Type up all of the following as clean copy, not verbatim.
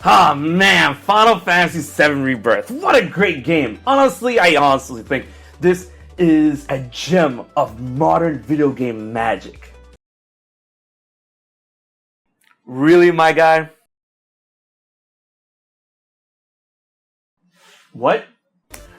Ah man, Final Fantasy VII Rebirth. What a great game. I honestly think this is a gem of modern video game magic. Really, my guy? What?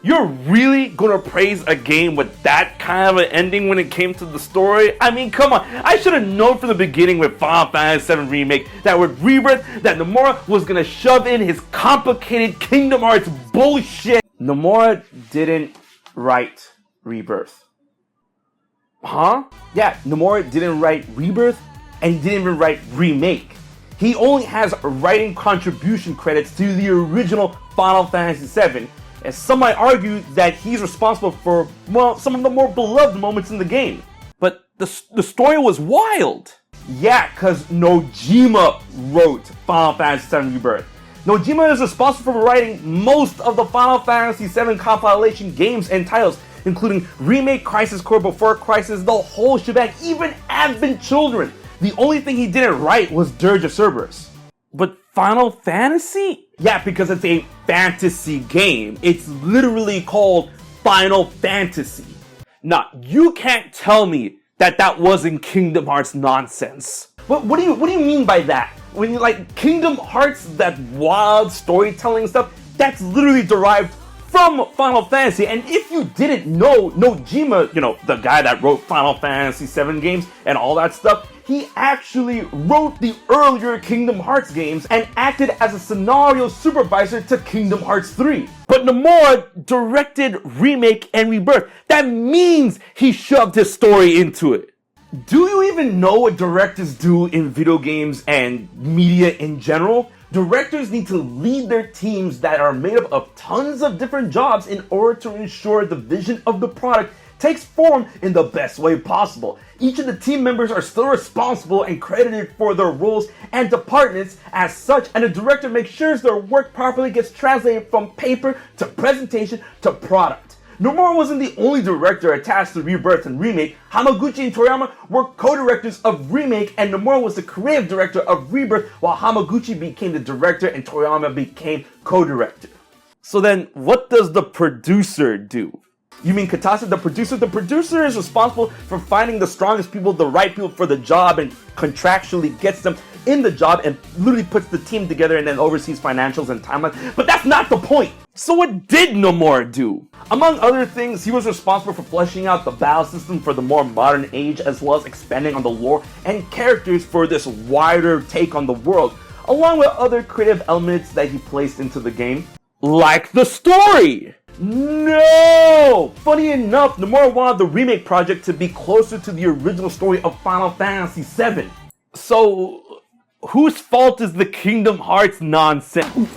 You're really gonna praise a game with that kind of an ending when it came to the story? I mean, come on. I should have known from the beginning with Final Fantasy VII Remake that with Rebirth, that Nomura was gonna shove in his complicated Kingdom Hearts bullshit. Nomura didn't write Rebirth. Huh? Yeah, Nomura didn't write Rebirth, and he didn't even write Remake. He only has writing contribution credits to the original Final Fantasy VII, and some might argue that he's responsible for, well, some of the more beloved moments in the game. But the story was wild. Yeah, because Nojima wrote Final Fantasy VII Rebirth. Nojima is responsible for writing most of the Final Fantasy VII compilation games and titles, including Remake, Crisis Core, Before Crisis, the whole shebang, even Advent Children. The only thing he didn't write was Dirge of Cerberus. But Final Fantasy? Yeah, because it's a fantasy game. It's literally called Final Fantasy. Now, you can't tell me that that wasn't Kingdom Hearts nonsense. What do you mean by that? When you like Kingdom Hearts, that wild storytelling stuff, that's literally derived from Final Fantasy. And if you didn't know, Nojima, the guy that wrote Final Fantasy VII games and all that stuff, he actually wrote the earlier Kingdom Hearts games and acted as a scenario supervisor to Kingdom Hearts 3. But Nomura directed Remake and Rebirth. That means he shoved his story into it. Do you even know what directors do in video games and media in general? Directors need to lead their teams that are made up of tons of different jobs in order to ensure the vision of the product takes form in the best way possible. Each of the team members are still responsible and credited for their roles and departments as such, and the director makes sure their work properly gets translated from paper to presentation to product. Nomura wasn't the only director attached to Rebirth and Remake. Hamaguchi and Toriyama were co-directors of Remake, and Nomura was the creative director of Rebirth, while Hamaguchi became the director and Toriyama became co-director. So then, what does the producer do? You mean Katase, the producer? The producer is responsible for finding the strongest people, the right people for the job, and contractually gets them in the job and literally puts the team together and then oversees financials and timelines. But that's not the point. So what did Nomura do? Among other things, he was responsible for fleshing out the battle system for the more modern age, as well as expanding on the lore and characters for this wider take on the world, along with other creative elements that he placed into the game. Like the story! No! Funny enough, Nomura wanted the remake project to be closer to the original story of Final Fantasy VII. So, whose fault is the Kingdom Hearts nonsense?